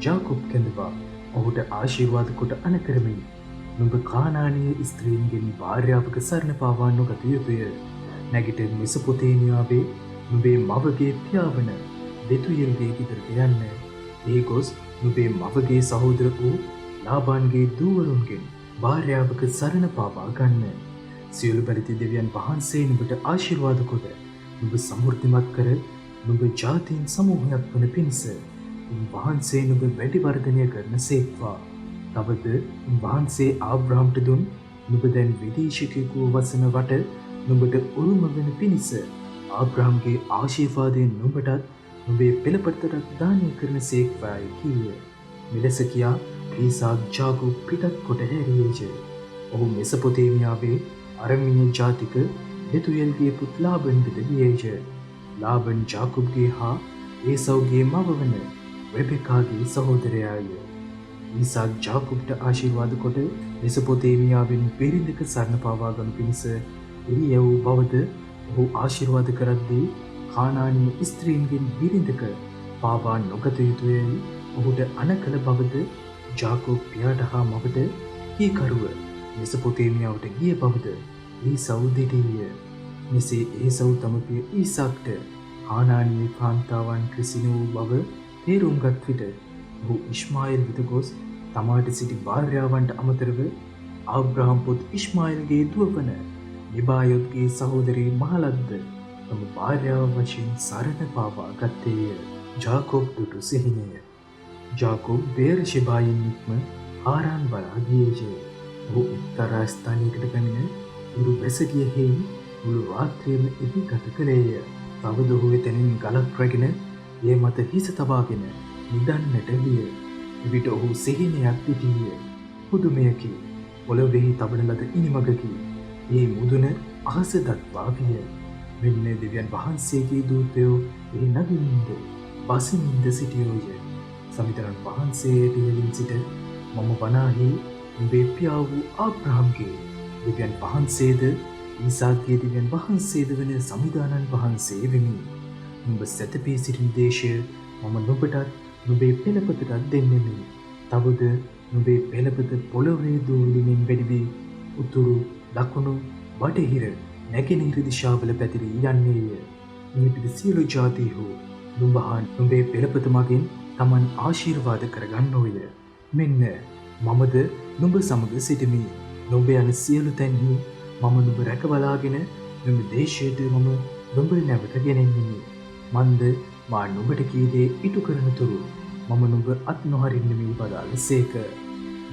ජාකොබ් කැඳවා ඔහුට ආශිර්වාද කොට අනකරමින් නුඹ කානානීය ස්ත්‍රීන්ගෙන් භාර්යාවක සරණ පාවා නොගත යුතුය. නැගිට මෙසොපොතේමියාවේ නුඹේ මවගේ පියාවන බෙතුයෙල්ගේ ගෙදරට යන්න. ඒ ගොස් නුඹේ මවගේ සහෝදර වූ ලාබාන්ගේ දූවරුන්ගෙන් භාර්යාවක සරණ පාවා ගන්න. සියලු බැරිති දෙවියන් වහන්සේ නුඹට ආශිර්වාද කොට නුඹ සමෘද්ධිමත් කර නුඹ ජාතීන් සමූහයක් වන පිණිස වහන්සේ නුඹ වැඩි වර්ධනය කරන සේක්වා. තවද වහන්සේ ආබ්‍රහම්ට දුන් නුඹ දැන් විදේශිකයෙකු වසන වට නුඹට උරුම වෙන පිණිස ආබ්‍රහම්ගේ ආශිර්වාදයෙන් නුඹටත් නුඹේ පෙළපතටත් දානය කරන සේක්වායි කීය. මෙලෙස කියා ඊසාක් ජාකොබ් පිටත් කොට හැරියේය. ඔහු මෙසොපොතේමියාවේ අරමීය ජාතික බෙතුයෙල්ගේ පුත් ලාබන් වෙත ගියේය. ලාබන් ජාකොබ්ගේ හා ඒසව්ගේ මව වන රෙබෙකාගේ සහෝදරයාය. ඊසාක් ජාකොබ්ට ආශිර්වාද කොට මෙසොපොතේමියාවෙන් බිරිඳක සරණ පාවා ගනු පිණිස එළිය වූ බවද ඔහු ආශිර්වාද කරද්දී කානානීය ස්ත්‍රීන්ගෙන් බිරිඳක පාවා නොගත යුතුයයි ඔහුට අනකල බවද ජාකොබ් පියාට හා මවට කීකරුව මෙසොපොතේමියාවට ගිය බවද ඊසව් දෙටීය. මෙසේ ඒසව් තම පිය ඊසාක්ට කානානීය කාන්තාවන් කිසින වූ බව තේරුම්ගත් විට ඔහු ඉශ්මාኤල් වෙත ගොස් තමාට සිටි භාර්යාවන්ට අමතරව ආබ්‍රහම් පුත් ඉශ්මාኤල්ගේ දුව වන නිබායොත්ගේ සහෝදරී මහලද්ද තම භාර්යාව වශයෙන් සරණ පාවා ගත්තේය. ජාකොබ් දුටු සිහිනය. ජාකොබ් බේර්ෂෙබායින් නික්ම හාරාන් බලා ගියේය. ඔහු එක්තරා ස්ථානයකට පැමිණ උරු බැස ගිය හේයින් මුළු රාත්‍රියම එහි ගත කළේය. තවද ඔහු එතැනින් ගලක් රැගෙන ඒ මත හිස තබාගෙන නිදන්නට විය. එවිට ඔහු සිහිනයක් පිටීය. පුදුමයකි. පොළොවෙහි තබන ලද ඉනිමගකි. ඒ මුදුන අහස දක්වා විය. මෙන්න දෙවියන් වහන්සේගේ දූතයෝ එහි නගිමින්ද බසිමින්ද සිටියෝය. සමිතරන් වහන්සේ පිළිලින් සිට මම වනාහි නුඹේ පියා වූ ආබ්‍රහම්ගේ දෙවියන් වහන්සේද ඊසාක්ගේ දෙවියන් වහන්සේද වන සමිදානන් වහන්සේ වෙමි. නුඹ සැතපී සිටින දේශය මම නුඹටත් නුඹේ පෙළපතටත් දෙන්නෙමි. තවද නුඹේ පෙළපත පොළොවේ දූවිලිමින් වැඩි වී උතුරු දකුණු බටහිර නැගෙනහිර දිශාවල පැතිරී යන්නේය. මේ පිට සියලු ජාතීහු නුඹ හා නුඹේ පෙළපත මගින් තමන් ආශිර්වාද කරගන්නෝය. මෙන්න මමද නුඹ සමග සිටිමි. නුඹ යන සියලු තැන්හි මම නුඹ රැකබලාගෙන මෙම දේශයට මම නුඹ නැවත ගෙනෙන්නෙමි. මන්ද මා නුඹට කී දේ ඉටු කරන තුරු මම නුඹ අත් නොහරින්නෙමි වදාළ සේක.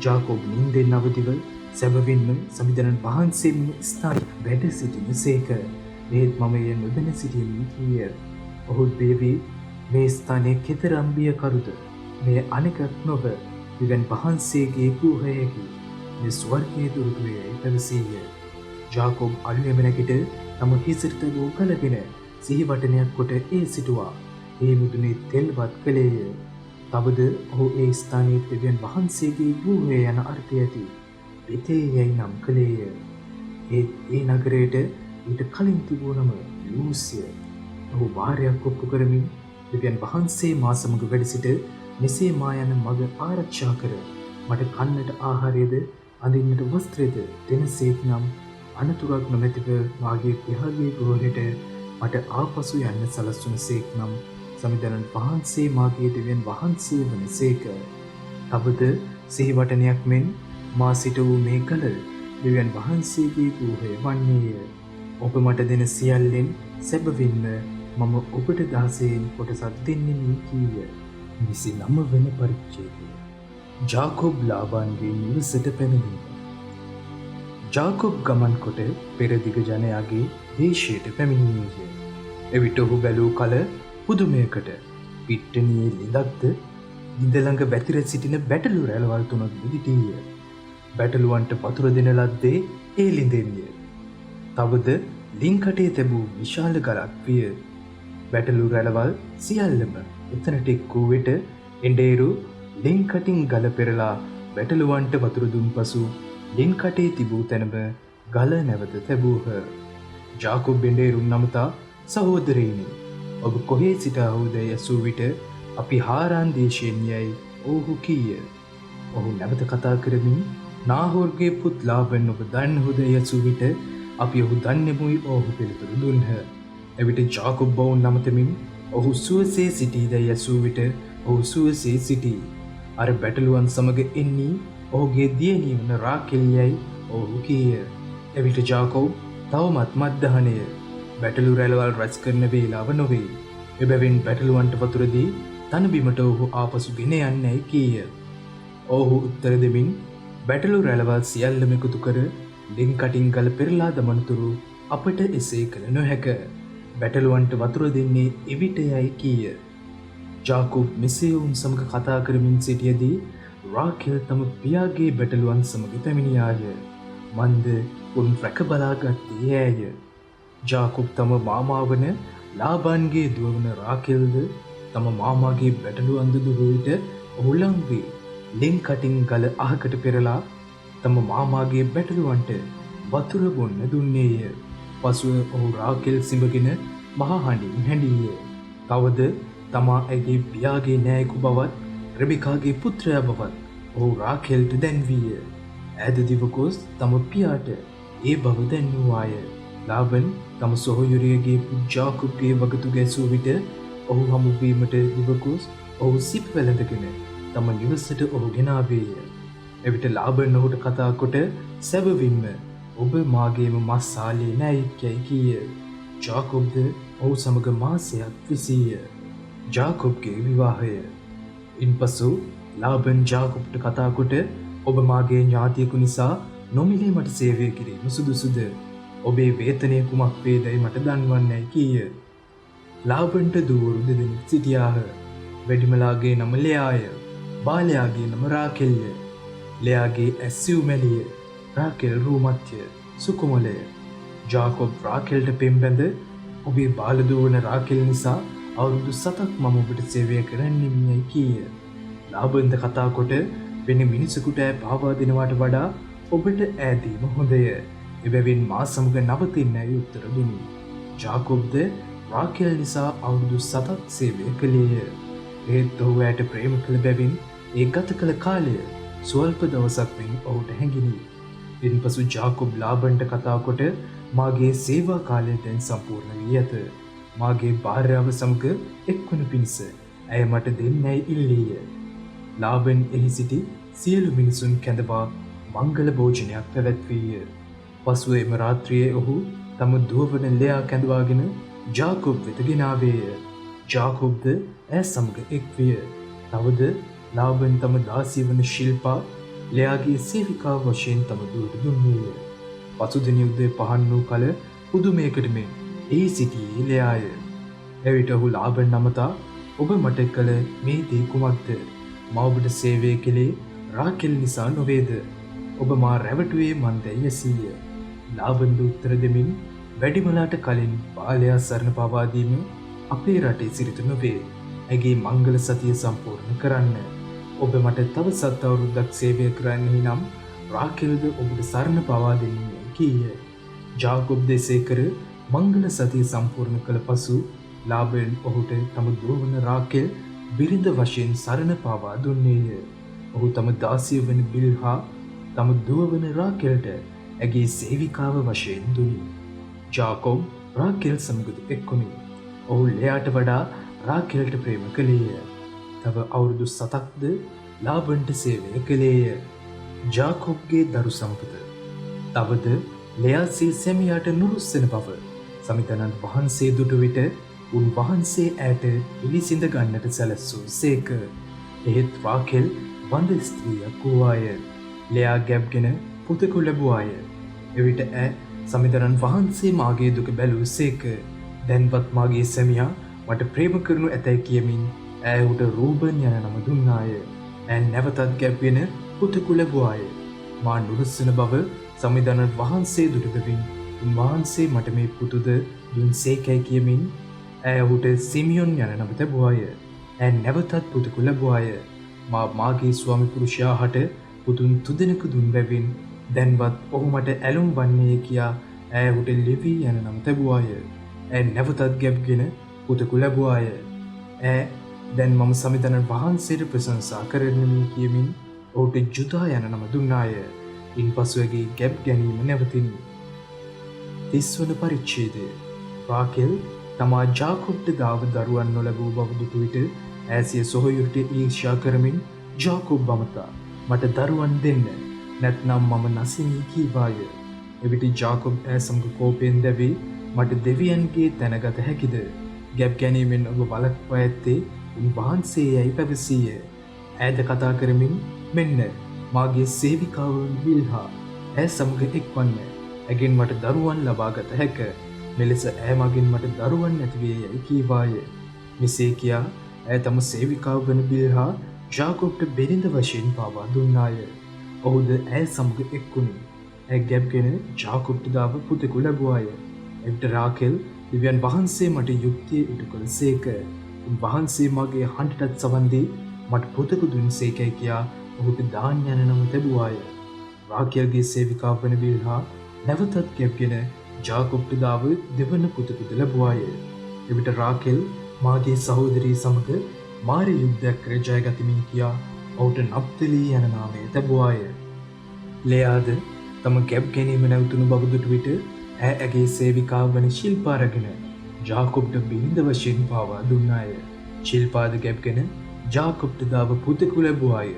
ජාකොබ් නින්දෙන් අවදිව සැබවින්ම සමිඳුරන් වහන්සේම ස්ථාන වැඩ සිටින සේක. ඒත් මම එය නොදැන සිටිමි කීය. ඔහු දේවී මේ ස්ථානයේ කෙතර අම්බිය කරුද මේ අනෙකක් නොව දෙවියන් වහන්සේගේ ගෘහයකි. මේ ස්වර්ගයේ දුරුවේ පැවසීය. ජාකොබ් අලුයම නැගිට තම හිසට වූ කලගෙන සිහිවටනයක් කොට ඒ සිටුවා. ඒ මුදුනේ තෙල්වත් කළේය. තවද ඔහු ඒ ස්ථානයේ දෙවියන් වහන්සේගේ ගෘහය යන අර්ථය ඇති බෙතේ යයි නම් කළේය. ඒ නගරයට ඊට කලින් තිබූ නම ලූසිය. ඔහු භාර්යාවක් ඔප්පු කරමින් දෙවියන් වහන්සේ මා සමග වැඩ සිට මෙසේ මා යන මඟ ආරක්ෂා කර මට කන්නට ආහාරයද අඳින්නට වස්ත්‍රයද දෙනසේක් නම් අනතුරක් නොමැතිව මාගේ පියාගේ ගෘහයට මට ආපසු යන්න සලස්වන සේක් නම් සමිඳුරන් වහන්සේ මාගේ දෙවියන් වහන්සේ වන සේක. තවද සිහිවටනයක් මෙන් මා සිට වූ මේ කල දෙවියන් වහන්සේගේ ගෘහය වන්නේය. ඔබ මට දෙන සියල්ලෙන් සැබවින්ම මම ඔබට 16න් කොටසක් දෙන්නෙමි කීය. 29 වෙනි පරිච්ඡේදය. ජාකොබ් ලාබාන්ගේ නිවසට පැමිණීම. ජාකොබ් ගමන් කොට පෙරදිග ජනයාගේ දේශයට පැමිණියේය. එවිට ඔහු බැලූ කල පුදුමයකට පිට්ටනියේ ලිඳක්ද ලිඳ ළඟ වැතිර සිටින බැටළු රැළවල් තුනක් දිටිය. බැටළුවන්ට වතුර දෙන ලද්දේ ඒ ලිඳෙන්ය. තවද ලින්කටේ තැබූ විශාල ගලක් විය. බැටළු රැළවල් සියල්ලම එතනට එක් වූ විට එඬේරු ලින්කටින් ගල පෙරලා බැටළුවන්ට වතුර දුන් පසු ලින්කටේ තිබූ තැනම ගල නැවත තැබූහ. ජාකොබ් එඬේරුන් නමතා සහෝදරයිනි, ඔබ කොහේ සිටාහුද යසූ විට අපි හාරාන් දේශයෙන් යයි ඔහු කීය. ඔහු නැවත කතා කරමින් නාහෝර්ගේ පුත් ලාබන් ඔබ දන්නහුද යසූ විට අපි ඔහු දන්නෙමුයි ඔහු පිළිතුරු දුන්හ. එවිට ජාකොබ් ඔවුන් නමතමින් ඔහු සුවසේ සිටීද යසූ විට ඔහු සුවසේ සිටී. අර බැටළුවන් සමග එන්නේ ඔහුගේ දියණිය වන රාකෙල් යයි ඔහු කීය. එවිට ජාකොබ් තවමත් මත්දහනය බැටළු රැළවල් රැස් කරන වේලාව නොවේ. එබැවින් බැටළුවන්ට වතුර දී තනබිමට ඔහු ආපසු ගෙන යන්නයි කීය. ඔහු උත්තර දෙමින් බැටළු රැළවල් සියල්ලම එකතු කර ලින් කටින් ගල පෙරලා දමනතුරු අපට එසේ කළ නොහැක. බැටළුවන්ට වතුර දෙන්නේ එවිට යයි කීය. ජාකොබ් මෙසේ ඔවුන් සමග කතා කරමින් සිටියදී රාකෙල් තම පියාගේ බැටළුවන් සමග පැමිණියාය. මන්ද උන් රැක බලාගත්තේ ඇය. ජාකොබ් තම මාමා වන ලාබාන්ගේ දුව වන රාකෙල්ද තම මාමාගේ බැටළුවන්ද දුව විට ඔහු ළඟ වී ලින් කටින් ගල අහකට පෙරලා තම මාමාගේ බැටළුවන්ට වතුර බොන්න දුන්නේය. පසුව ඔහු රාකෙල් සිඹගෙන මහා හඬින් හැඬීය. තවද තමා ඇගේ පියාගේ නෑයෙකු බවත් රෙබෙකාගේ පුත්‍රයා බවත් ඔහු රාකෙල්ට දැන්වීය. ඈද දිව ගොස් තම පියාට ඒ බව දැන්වූවාය. ලාබන් තම සොහොයුරියගේ පුත් ජාකොබ්ගේ වගතු ගැසූ විට ඔහු හමුවීමට දිව ගොස් ඔහු සිප් වැළඳගෙන තම නිවසට ඔහු ගෙනාවේය. එවිට ලාබන් ඔහුට කතා කොට සැබවින්ම ඔබ මාගේම මස්සාලේ නෑයෙක්යයි කීය. ජාකොබ්ද ඔහු සමග මාසයක් විසීය. ජාකොබ්ගේ විවාහය. ඉන්පසු ලාබන් ජාකොබ්ට කතා කොට ඔබ මාගේ ඥාතියෙකු නිසා නොමිලේ මට සේවය කිරීම සුදුසුද? ඔබේ වේතනය කුමක් වේදැයි මට දන්වන්නයි කීය. ලාබන්ට දුවරු දෙදෙනෙක් සිටියාහ. වැඩිමලාගේ නම ලෙයාය. බාලයාගේ නම රාකෙල්ය. ලෙයාගේ ඇස්සිව් මැලිය. රාකෙල් රූමත්ය සුකුමලය. ජාකොබ් රාකෙල්ට පෙම්බැඳ ඔබේ බාලදුව වන රාකෙල් නිසා අවුරුදු 7ක් මම ඔබට සේවය කරන්නෙමියයි කීය. ලාබන්ද කතා කොට වෙන මිනිසෙකුට පාවා දෙනවාට වඩා ඔබට ඈදීම හොඳය. එබැවින් මා සමග නවතින්නයි උත්තර දුනි. ජාකොබ්ද රාකෙල් නිසා අවුරුදු 7ක් සේවය කළේය. ඒත් ඔහු ඇයට ප්‍රේම කළ බැවින් ඒ ගත කළ කාලය ස්වල්ප දවසක් වෙන් ඔහුට හැඟිනි. ඉන්පසු ජාකොබ් ලාබන්ට කතා කොට මාගේ සේවා කාලය දැන් සම්පූර්ණ වී ඇත. මාගේ භාර්යාව සමග එක්වන පිණිස ඇය මට දෙන්නයි ඉල්ලීය. ලාබන් එහි සිටි සියලු මිනිසුන් කැඳවා මංගල භෝජනයක් පැවැත්වීය. පසුව එම රාත්‍රියේ ඔහු තම දුව වන ලෙයා කැඳවාගෙන ජාකොබ් වෙත ගෙනාවේය. ජාකොබ්ද ඇය සමග එක් විය. තවද ලාබන් තම දාසිය වන ශිල්පා ලෙයාගේ සේවිකාව වශයෙන් තම දුවට දුන්නේය. පසුදින උදේ පහන් වූ කල පුදුමයකට මෙන් එහි සිටියේ ලෙයාය. එවිට ඔහු ලාබන් නමතා ඔබ මට කළ මේ දේ කුමක්ද? මා ඔබට සේවය කළේ රාකෙල් නිසා නොවේද? ඔබ මා රැවටුවේ මන්දැයි ඇසීය. ලාබන්ද උත්තර දෙමින් වැඩිමලාට කලින් බාලයා සරණ පවා දීම අපේ රටේ සිරිත නොවේ. ඇගේ මංගල සතිය සම්පූර්ණ කරන්න. ඔබ මට තව 7 අවුරුද්දක් සේවය කරන්නේ නම් රාකෙල්ද ඔබට සරණ පවා දෙන්නේ කීය. ජාකොබ් දෙසේ කර මංගල සතිය සම්පූර්ණ කළ පසු ලාබන් ඔහුට තම දුව වන රාකෙල් බිරිඳ වශයෙන් සරණ පවා දුන්නේය. ඔහු තම දාසිය වන බිල්හා තම දුව වන රාකෙල්ට ඇගේ සේවිකාව වශයෙන් දුනි. ජාකොබ් රාකෙල් සමගද එක්වුණි. ඔහු ලෙයාට වඩා රාකෙල්ට ප්‍රේම කළේය. තව අවුරුදු 7ක්ද ලාබන්ට සේවය කළේය. ජාකොබ්ගේ දරු සම්පත. තවද ලෙයාසේ සැමියාට නුරුස්සන බව සමිතනන් වහන්සේ දුටු විට උන්වහන්සේ ඇයට පිළිසිඳ ගන්නට සැලැස්සූ සේක. එහෙත් රාකෙල් වඳ ස්ත්‍රියක් වූවාය. ලෙයා ගැබ්ගෙන පුතෙකු ලැබුවාය. එවිට ඈ සමිඳරන් වහන්සේ මාගේ දුක බැලූ සේක. දැන්වත් මාගේ සැමියා මට ප්‍රේම කරනු ඇතැයි කියමින් ඇයට රූබන් යන නම දුන්නාය. ඇ නැවතත් ගැබ්ගෙන පුතෙකු ලැබුවාය. මා නුරුස්සන බව සමිඳරන් වහන්සේ දුටුබැවින් උන්වහන්සේ මට මේ පුතුද දුන් සේකැයි කියමින් ඇයට සිමියොන් යන නම තැබුවාය. ඇ නැවතත් පුතෙකු ලැබුවාය. මාගේ ස්වාමි පුරුෂයා හට පුතුන් තුදෙනෙකු දුන් බැවින් දැන්වත් ඔහු මට ඇලුම් වන්නේ කියා ඇයට ලිවී යන නම් තැබුවාය. ඇ නැවතත් ගැබ්ගෙන පුතෙකු ලැබුවාය. ඇ දැන් මම සමිඳරන් වහන්සේට ප්‍රශංසා කරන්නමි කියමින් ඔහුට ජුදා යන නම දුන්නාය. ඉන් පසුවගේ ගැබ් ගැනීම නැවතිනි. 30 වන පරිච්ඡේදය. රාකෙල් තමා ජාකොබ්ට ගාව දරුවන් නොලැබූ බව දුටු විට ඇසිය සොහොයුරට ඊර්ෂ්‍යා කරමින් ජාකොබ් අමතා මට දරුවන් දෙන්න නැත්නම් මම නසිනී කීවාය. එවිට ජාකොබ් ඇය සමග කෝපයෙන් දැවී මට දෙවියන්ගේ තැනගත හැකිද? ගැබ් ගැනීමෙන් ඔබ වළක්වා ඇත්තේ උන්වහන්සේ යැයි පැවසීය. ඇයද කතා කරමින් මෙන්න මාගේ සේවිකාව විල්හා ඇය සමග එක්වන්න. ඇගෙන් මට දරුවන් ලබාගත හැක. මෙලෙස ඇය මගින් මට දරුවන් නැතිවේ යැයි කීවාය. මෙසේ කියා ඇය තම සේවිකාව වන බිල්හා ජාකොබ්ට බිරිඳ වශයෙන් පාවා දුන්නාය. ඔහුද ඇය සමග එක්වුණි. ඇය ගැබ්ගෙන ජාකොබ්ට දාව පුතෙකු ලැබුවාය. එවිට රාකෙල් දෙවියන් වහන්සේ මට යුක්තිය ඉටු කළ සේක. උන්වහන්සේ මගේ හඬටත් සවන් දී මට පුතෙකු දුන් සේකැයි කියා ඔහුට දාන් යන නම තැබුවාය. රාකෙල්ගේ සේවිකාව වන බිල්හා නැවතත් ගැබ්ගෙන ජාකොබ්ට දාව දෙවන පුතෙකුද ලැබුවාය. එවිට රාකෙල් මාගේ සහෝදරී සමග මාර යුද්ධයක් කර ජයගතිමි කියා ඔහුට නප්තලී යන නාමය තැබුවාය. ලෙයාද තම ගැබ් ගැනීම නැවතුණු බව දුටු විට ඇය ඇගේ සේවිකාව වන ශිල්පා රැගෙන ජාකොබ්ට බිරිඳ වශයෙන් පාවා දුන්නාය. ශිල්පාද ගැබ්ගෙන ජාකොබ්ට දාව පුතෙකු ලැබුවාය.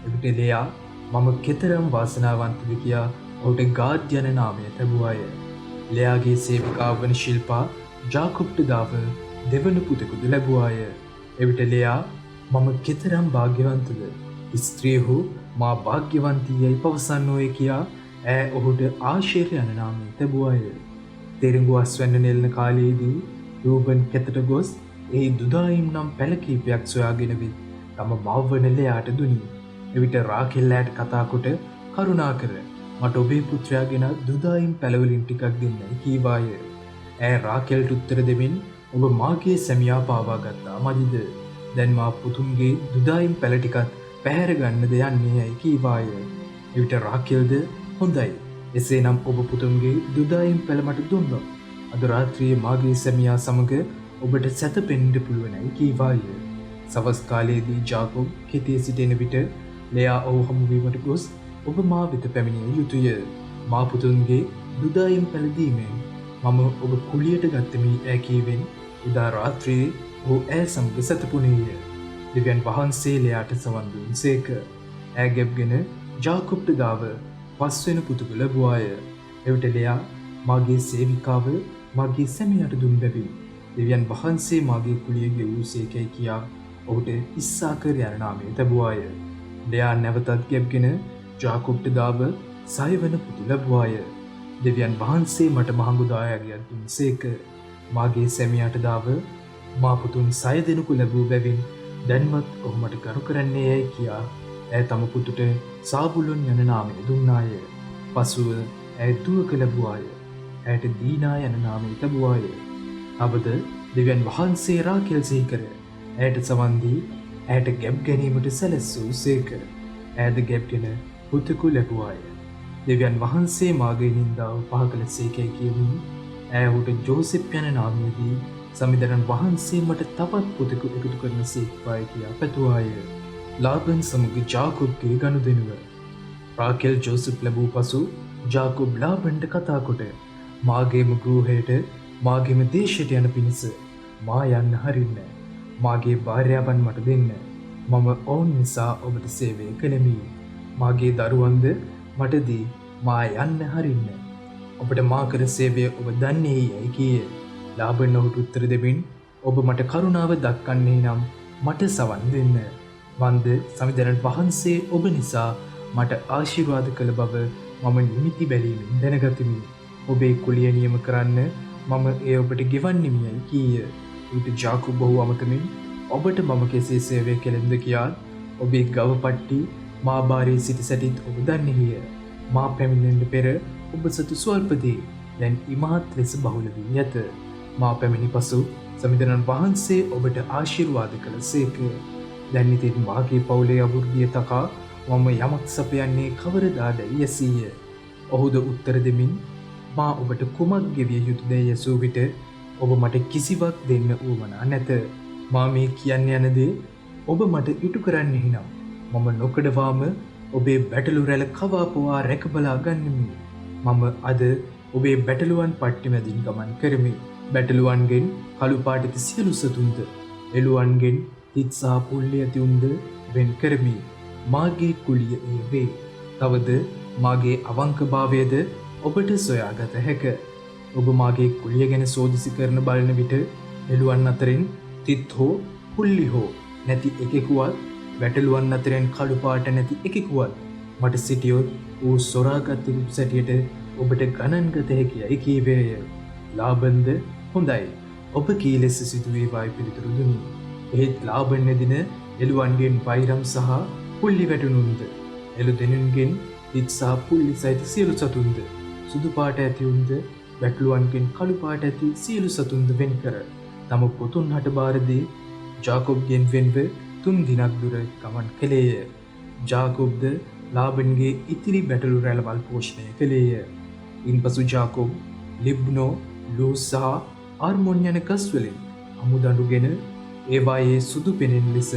එවිට ලෙයා මම කෙතරම් වාසනාවන්තද කියා ඔහුට ගාද් යන නාමය තැබුවාය. ලෙයාගේ සේවිකාව වන ශිල්පා ජාකොබ්ට දාව දෙවන පුතෙකුද ලැබුවාය. එවිට ලෙයා මම කෙතරම් භාග්‍යවන්තද? ස්ත්‍රියහු මා භාග්‍යවන්තී යයි පවසන්නෝය කියා ඇය ඔහුට ආශේර යන නාමය තැබුවාය. තෙරිඟු අස්වැන්න නෙල්න කාලයේදී රූබන් කෙතට ගොස් එහි දුදායිම් නම් පැල කීපයක් සොයාගෙන විත් තම මව්වන ලෙයාට දුනි. එවිට රාකෙල් ඇයට කතා කොට කරුණාකර මට ඔබේ පුත්‍රයාගෙන දුදායිම් පැලවලින් ටිකක් දෙන්නයි කීවාය. ඇය රාකෙල්ට උත්තර දෙමින් ඔබ මාගේ සැමියා පාවා ගත්තා මදිද? දැන් මා පුතුන්ගේ දුදායිම් පැල ටිකත් පැහැර ගන්නද යන්නේ යයි කීවාය. එවිට රාකෙල්ද හොඳයි. එසේනම් ඔබ පුතුන්ගේ දුදායිම් පැල මට දුන්නොත් අද රාත්‍රියේ මාගේ සැමියා සමග ඔබට සැතපෙන්න පුළුවනයි කීවාය. සවස් කාලයේදී ජාකොබ් කෙතේ සිටින විට ලෙයා ඔහු හමුවීමට ගොස් ඔබ මා වෙත පැමිණිය යුතුය. මා පුතුන්ගේ දුදායිම් පැල දීමෙන් මම ඔබ කුලියට ගත්තමි ඈ කීවෙන් එදා රාත්‍රියේ ඔහු ඇය සමග සැතපුණේය. දෙවියන් වහන්සේ ලෙයාට සවන් දුන් සේක. ඇය ගැබ්ගෙන ජාකොබ්ට දාව පස්වෙන පුතුකු ලැබුවාය. එවිට ලෙයා මාගේ සේවිකාව මාගේ සැමියාට දුන් බැවින් දෙවියන් වහන්සේ මාගේ කුලිය ගෙවූ සේකැයි කියා ඔහුට ඉස්සාකර් යන නාමය තැබුවාය. ලෙයා නැවතත් ගැබ්ගෙන ජාකොබ්ට දාව 6 වන පුතු ලැබුවාය. දෙවියන් වහන්සේ මට මහඟු දායාදයක් දුන් සේක. මාගේ සැමියාට දාව මා පුතුන් 6 දෙනෙකු ලැබූ බැවින් දැන්වත් ඔහු මට ගරු කරන්නේ යැයි කියා ඇය තම පුතුට සාබුලොන් යන නාමය දුන්නාය. පසුව ඇය දුවක ලැබුවාය. ඇයට දීනා යන නාමය තැබුවාය. අවද දෙවියන් වහන්සේ රාකෙල් සිහි කර ඇයට සවන් දී ඇයට ගැබ් ගැනීමට සැලැස්සූ සේක. ඇයද ගැබ්ගෙන පුතෙකු ලැබුවාය. දෙවියන් වහන්සේ මාගේ නින්දාව පහ කළ සේකැයි කියමින් ඇය ඔහුට ජෝසෙප් යන නාමයේදී සමිඳරන් වහන්සේ මට තවත් පුතෙකු එකතු කරන සේක්වායි කියා පැතුවාය. ලාබන් සමග ජාකොබ්ගේ ගනුදෙනුව. රාකෙල් ජෝසෙප් ලැබූ පසු ජාකොබ් ලාබන්ට කතා කොට මාගේම ගෘහයට මාගේම දේශයට යන පිණිස මා යන්න හරින්න. මාගේ භාර්යාවන් මට දෙන්න. මම ඔවුන් නිසා ඔබට සේවය කළෙමි. මාගේ දරුවන්ද මට දී මා යන්න හරින්න. ඔබට මා කර සේවය ඔබ දන්නේ යැයි කීය. ලාබන් ඔහුට උත්තර දෙමින් ඔබ මට කරුණාව දක්වන්නේ නම් මට සවන් දෙන්න. වන්ද සමිඳුරන් වහන්සේ ඔබ නිසා මට ආශිර්වාද කළ බව මම නිමිති බැලීමෙන් දැනගතිමි. ඔබේ කුලිය නියම කරන්න මම එය ඔබට ගෙවන්නෙමියයි කීය. ඊට ජාකෝබ් ඔහු අමතමින් ඔබට මම කෙසේ සේවය කෙළෙන්ද කියාත් ඔබේ ගව පට්ටි මා බාරයේ සිටි සැටිත් ඔබ දන්නෙහිය. මා පැමිණෙන්ට පෙර ඔබ සතු ස්වල්පදී දැන් ඉමහත් ලෙස බහුල වී ඇත. මා පැමිණි පසු සමිඳුරන් වහන්සේ ඔබට ආශිර්වාද කළ සේක. දැන් ඉතින් මාගේ පවුලේ අවුරුදිය තකා මම යමක් සපයන්නේ කවරදාදැයි යසීය. ඔහුද උත්තර දෙමින් මා ඔබට කුමක් ගෙවිය යුතුදැයි යසූ විට ඔබ මට කිසිවක් දෙන්න වුවමනා නැත. මා මේ කියන්න යනදේ ඔබ මට ඉටු කරන්නෙහි නම් මම නොකඩවාම ඔබේ බැටලු රැළ කවාපවා රැකබලා ගන්නමි. මම අද ඔබේ බැටලුවන් පට්ටි මැදින් ගමන් කරමි. බැටලුවන්ගෙන් කළු පාටිති සියලු සතුන්ද එළුවන්ගෙන් තිත්සා පුල්ලි ඇති උන්ද වෙන් කරමි. මාගේ කුලිය ඒ වේ. තවද මාගේ අවංකභාවයද ඔබට සොයාගත හැක. ඔබ මාගේ කුලිය ගැන සෝදිසි කරන බලන විට එළුවන් අතරින් තිත් හෝ පුල්ලි හෝ නැති එකෙකුවත් බැටළුවන් අතරින් කළු පාට නැති එකෙකුවත් මට සිටියොත් ඌ සොරාගත්තෙකු සැටියට ඔබට ගණන්ගත හැකියයි කීවේය. ලාබන්ද හොඳයි ඔබ කී ලෙස සිදුවේවායි පිළිතුරු දුනි. එහෙත් ලාබන් එදින එළුවන්ගෙන් වෛරම් සහ පුල්ලි වැටුණුන්ද එළු දෙනුන්ගෙන් තිත් සහ පුල්ලි සහිත සියලු සතුන්ද සුදු පාට ඇති උන්ද බැටළුවන්ගෙන් කළු පාට ඇති සියලු සතුන්ද වෙන් කර තම පුතුන් හට බාරදී ජාකෝබ්ගෙන් වෙන්ව 3 දිනක් දුර ගමන් කළේය. ජාකෝබ්ද ලාබන්ගේ ඉතිරි බැටළු රැළවල් පෝෂණය කළේය. ඉන්පසු ජාකෝබ් ලිබ්නෝ ලූස් සහ ආර්මොන් යන ගස්වලින් අමුදඬුගෙන ඒවායේ සුදු පෙනෙන ලෙස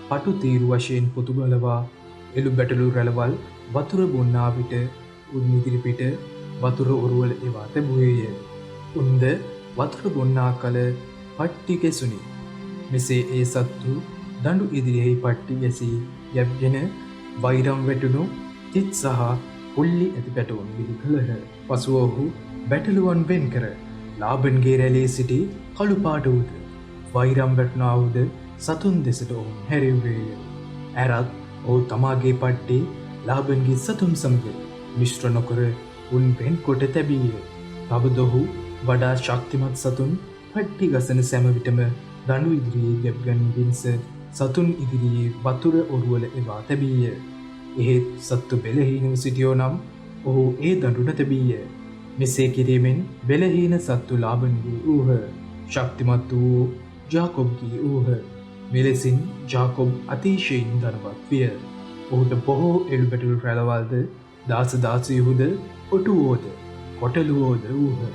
පටු තීරු වශයෙන් පොතු ගලවා එළු බැටළු රැළවල් වතුර බොන්නා විට උන් ඉදිරිපිට වතුර ඔරුවල එවා තැබුවේය. උන්ද වතුර බොන්නා කල පට්ටි කෙසුනි. මෙසේ ඒ සත්තු දඬු ඉදිරියෙහි පට්ටි ගැසී යැප්ගෙන වෛරම් වැටුණු තිත් සහ පුල්ලි ඇති පැටවුන් බිහි කළහ. පසුව ඔහු බැටළුවන් වෙන් කර ලාබන්ගේ රැළේ සිටි කළු පාට වූද වෛරම් වැටුණා වූද සතුන් දෙසට ඔවුන් හැරෙව්වේය. ඇරත් ඔහු තමාගේ පට්ටි ලාබන්ගේ සතුන් සමග මිශ්‍ර නොකර උන් වෙන් කොට තැබීය. තවද ඔහු වඩා ශක්තිමත් සතුන් පට්ටි ගසන සෑම විටම දඬු ඉදිරියේ ගැබ්ගන්න පිණිස සතුන් ඉදිරියේ වතුර ඔරුවල එවා තැබීය. එහෙත් සත්තු බෙලහීනව සිටියෝ නම් ඔහු ඒ දඬු නොතැබීය. මෙසේ කිරීමෙන් බෙලහීන සත්තු ලාබන්ගේ වූහ. ශක්තිමත් වූ ජාකොබ්ගේ වූහ. මෙලෙසින් ජාකොබ් අතිශයින් ධනවත් විය. ඔහුට බොහෝ එළු බැටළු රැළවල්ද දාස දාසියහුද ඔටුවෝද කොටලුවෝද වූහ.